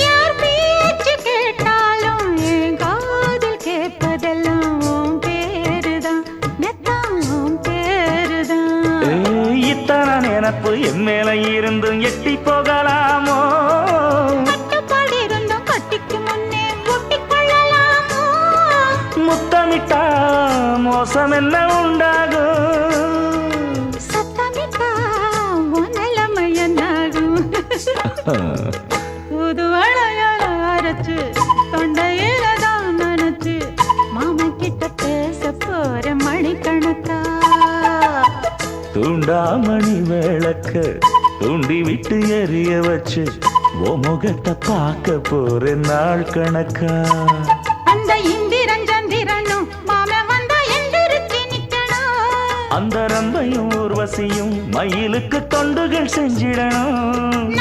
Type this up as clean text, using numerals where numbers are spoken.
யார் பேச்சு கேட்டாலும் என் காதில் கேட்பதெல்லாம் உன் பேருதான், மெத்தம் உன் பேருதான். இத்தனை நினப்பு என் மேல இருந்தும் எட்டி போகலாமோ? கட்டுப்பாடு இருந்தும் கட்டிக்கு முன்னே ஒட்டிக்கொள்ளலாமோ? முத்தமிட்டா மோசம் என்ன உண்டாகும்? சத்தமிட்டா உன் நிலைமை என்னாகும்? புது வளையல அரைச்சு தொண்டையில தான் நனைச்சு மாமன் கிட்ட பேச போற மணிக்கணக்கா. தூண்டாமணி விளக்க தூண்டி விட்டு எரிய வச்சு ஓ முகத்தை பார்க்க போற நாள் கணக்கா. அந்த இந்திரன் சந்திரனும் மாமன் வந்தா எந்திரிச்சு நிக்கணும். அந்த ரம்பையும் ஊர்வசியும் மயிலுக்கு தொண்டுகள் செஞ்சிடணும்.